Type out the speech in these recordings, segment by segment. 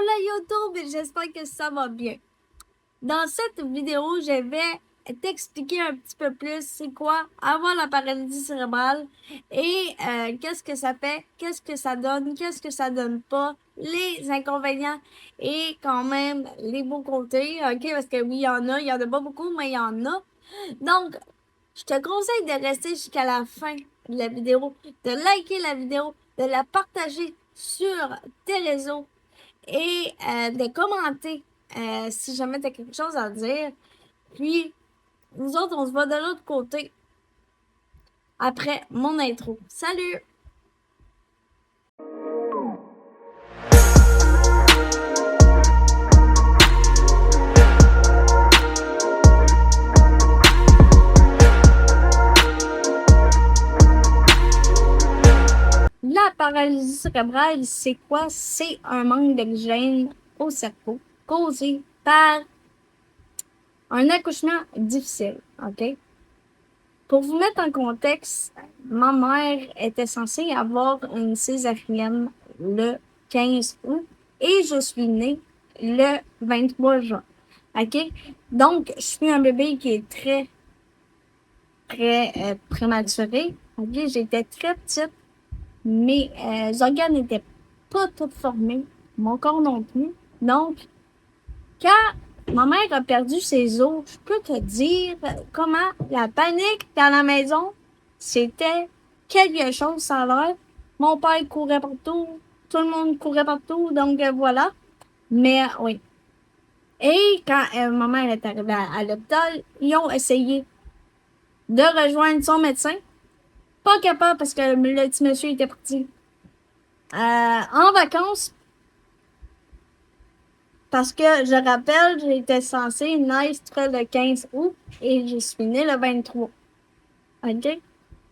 la YouTube et j'espère que ça va bien. Dans cette vidéo, je vais t'expliquer un petit peu plus c'est quoi avoir la paralysie cérébrale et qu'est-ce que ça fait, qu'est-ce que ça donne pas, les inconvénients et quand même les beaux côtés, ok? Parce que oui, il y en a pas beaucoup, mais il y en a. Donc, je te conseille de rester jusqu'à la fin de la vidéo, de liker la vidéo, de la partager sur tes réseaux et de commenter si jamais tu as quelque chose à dire. Puis, nous autres, on se voit de l'autre côté après mon intro. Salut! La paralysie cérébrale, c'est quoi? C'est un manque d'oxygène au cerveau causé par un accouchement difficile, OK? Pour vous mettre en contexte, ma mère était censée avoir une césarienne le 15 août et je suis née le 23 juin, OK? Donc, je suis un bébé qui est très prématuré, OK? J'étais très petite. Mes organes n'étaient pas tous formés, mon corps non plus. Donc, quand ma mère a perdu ses os, je peux te dire comment la panique dans la maison, c'était quelque chose sans l'air. Mon père courait partout, tout le monde courait partout, donc voilà. Mais oui. Et quand ma mère est arrivée à l'hôpital, ils ont essayé de rejoindre son médecin. Pas capable parce que le petit monsieur était parti en vacances. Parce que, je rappelle, j'étais censée naître le 15 août et je suis née le 23. OK?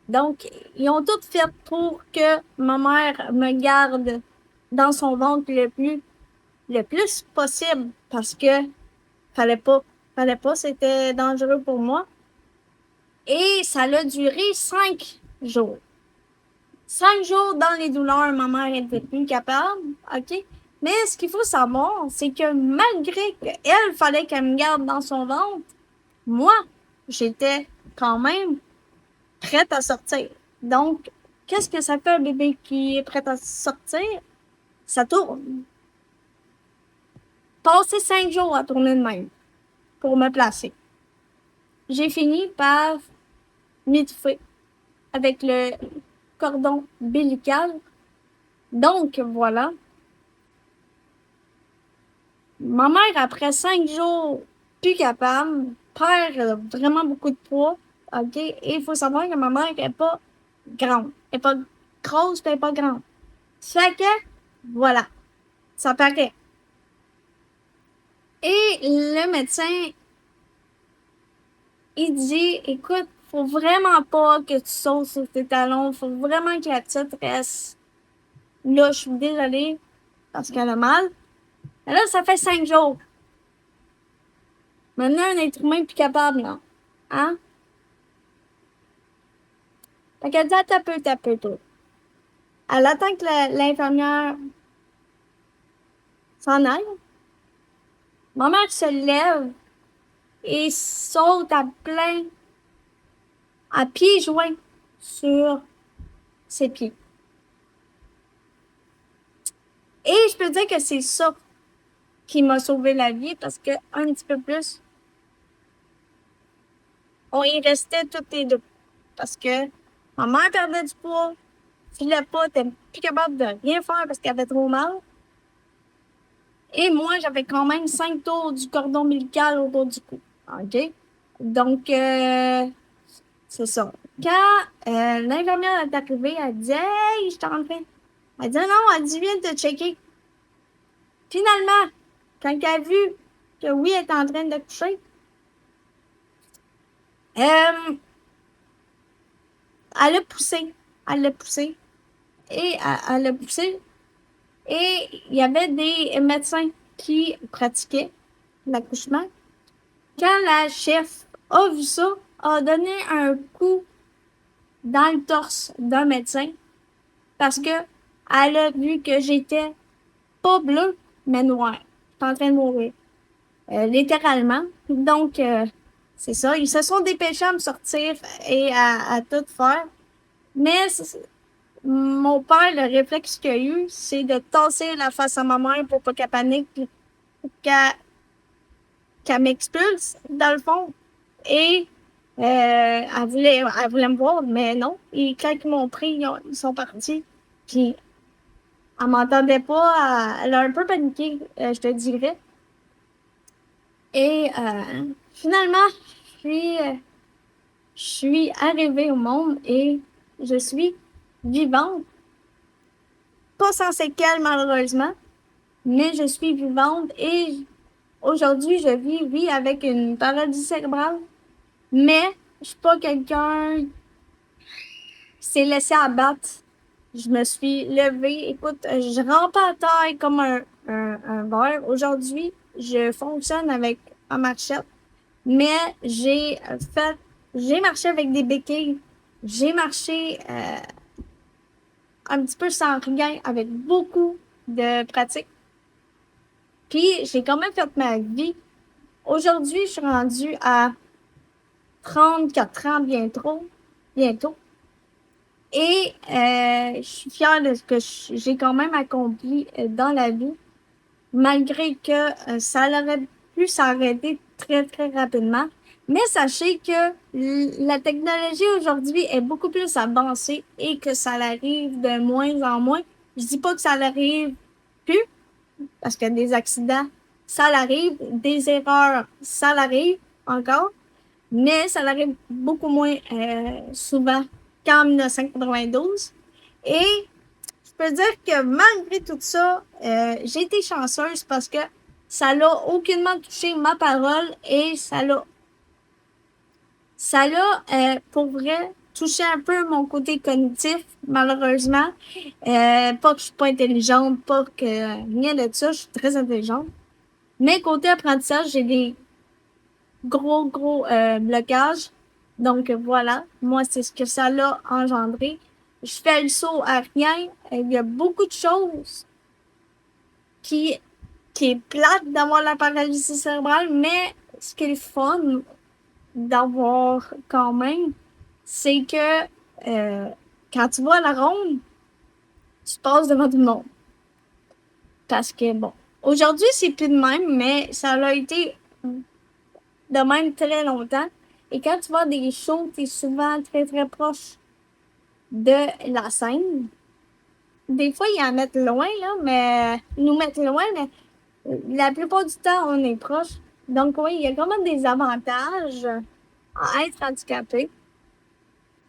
Donc, ils ont tout fait pour que ma mère me garde dans son ventre le plus possible parce que fallait pas, c'était dangereux pour moi. Et ça a duré 5 jours. 5 jours dans les douleurs, ma mère était plus capable, OK? Mais ce qu'il faut savoir, c'est que malgré qu'elle fallait qu'elle me garde dans son ventre, moi, j'étais quand même prête à sortir. Donc, qu'est-ce que ça fait un bébé qui est prêt à sortir? Ça tourne. Passer 5 jours à tourner de même pour me placer. J'ai fini par m'étouffer avec le cordon ombilical. Donc, voilà. Ma mère, après 5 jours, plus capable, perd vraiment beaucoup de poids. OK? Et il faut savoir que ma mère n'est pas grande. Elle n'est pas grosse, elle n'est pas grande. Ça fait que, voilà, ça paraît. Et le médecin, il dit, écoute, faut vraiment pas que tu sautes sur tes talons. Faut vraiment que la petite reste. Là, je suis désolée parce qu'elle a mal. Mais là, ça fait 5 jours. Maintenant, un être humain plus capable, là. Hein? Fait qu'elle dit, t'as peu, toi. Elle attend que l'infirmière s'en aille. Ma mère se lève et saute à pieds joints sur ses pieds. Et je peux dire que c'est ça qui m'a sauvé la vie parce que un petit peu plus, on y restait toutes les deux. Parce que ma mère perdait du poids, filait pas, était plus capable de rien faire parce qu'elle avait trop mal. Et moi, j'avais quand même 5 tours du cordon ombilical autour du cou. OK? Donc, c'est ça. Quand l'infirmière est arrivée, elle dit Hey, je t'en fais. Elle dit non, elle dit viens te checker. Finalement, quand elle a vu que oui, elle est en train de coucher, elle a poussé. Elle l'a poussé. Et elle l'a poussé. Et il y avait des médecins qui pratiquaient l'accouchement. Quand la chef a vu ça, a donné un coup dans le torse d'un médecin parce que elle a vu que j'étais pas bleue, mais noir. Je suis en train de mourir. Littéralement. Donc, c'est ça. Ils se sont dépêchés à me sortir et à tout faire. Mais mon père, le réflexe qu'il a eu, c'est de tasser la face à ma mère pour pas qu'elle panique, puis qu'elle m'expulse, dans le fond. Et elle voulait me voir, mais non. Et quand ils m'ont pris, ils sont partis. Puis, elle m'entendait pas. Elle a un peu paniqué, je te dirais. Et finalement, je suis arrivée au monde et je suis vivante. Pas sans séquelles, malheureusement, mais je suis vivante et aujourd'hui, je vis, oui, avec une paralysie cérébrale, mais je suis pas quelqu'un qui s'est laissé abattre. Je me suis levée. Écoute, je rampe à terre comme un verre. Aujourd'hui, je fonctionne avec un marchette, mais j'ai marché avec des béquilles. J'ai marché un petit peu sans rien, avec beaucoup de pratique. Puis, j'ai quand même fait ma vie. Aujourd'hui, je suis rendue à 34 ans bientôt. Et je suis fière de ce que j'ai quand même accompli dans la vie, malgré que ça aurait pu s'arrêter très, très rapidement. Mais sachez que la technologie aujourd'hui est beaucoup plus avancée et que ça arrive de moins en moins. Je dis pas que ça l'arrive plus, parce que des accidents, ça l'arrive, des erreurs, ça l'arrive encore, mais ça l'arrive beaucoup moins souvent qu'en 1992. Et je peux dire que malgré tout ça, j'ai été chanceuse parce que ça l'a aucunement touché ma parole et ça l'a pour vrai touché un peu mon côté cognitif, malheureusement. Pas que je suis pas intelligente, pas que rien de ça, je suis très intelligente. Mais côté apprentissage, j'ai des gros blocages. Donc voilà, moi c'est ce que ça l'a engendré. Je fais le saut à rien. Il y a beaucoup de choses qui, qui est plate d'avoir la paralysie cérébrale, mais ce qui est le fun d'avoir quand même, c'est que quand tu vas à la ronde, tu passes devant tout le monde. Parce que bon, aujourd'hui c'est plus de même, mais ça a été de même très longtemps. Et quand tu vas à des shows, tu es souvent très très proche de la scène. Des fois, ils en mettent loin, là, mais ils nous mettent loin, mais la plupart du temps, on est proche. Donc oui, il y a quand même des avantages à être handicapé.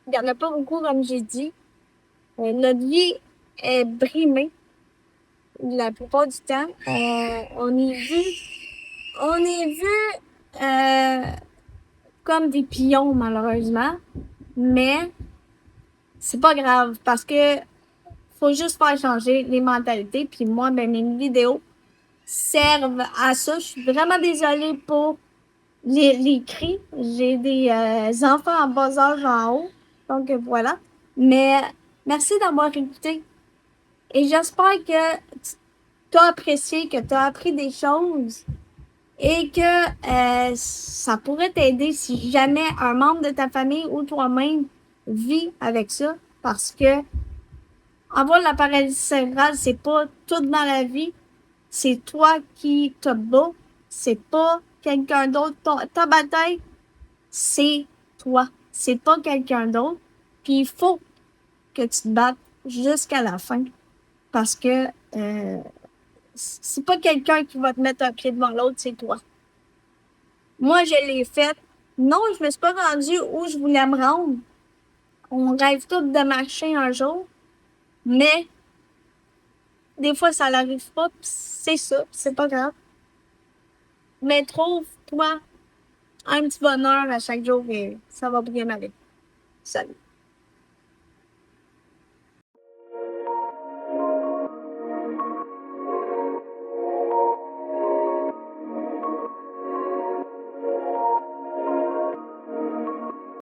Il n'y en a pas beaucoup, comme j'ai dit. Notre vie est brimée la plupart du temps. On est vu comme des pions, malheureusement. Mais c'est pas grave parce que faut juste faire changer les mentalités. Puis moi, ben, mes vidéos servent à ça. Je suis vraiment désolée pour les cris. J'ai des enfants en bas âge en haut. Donc voilà. Mais merci d'avoir écouté. Et j'espère que tu as apprécié, que tu as appris des choses et que ça pourrait t'aider si jamais un membre de ta famille ou toi-même vit avec ça. Parce que avoir la paralysie cérébrale, c'est pas tout dans la vie. C'est toi qui te bats. C'est pas quelqu'un d'autre. Ta bataille, c'est toi. C'est pas quelqu'un d'autre. Puis il faut que tu te battes jusqu'à la fin. Parce que c'est pas quelqu'un qui va te mettre un pied devant l'autre, c'est toi. Moi, je l'ai fait. Non, je me suis pas rendue où je voulais me rendre. On rêve tous de marcher un jour. Mais des fois, ça n'arrive pas, pis c'est ça, pis c'est pas grave. Mais trouve-toi un petit bonheur à chaque jour et ça va bien aller. Salut.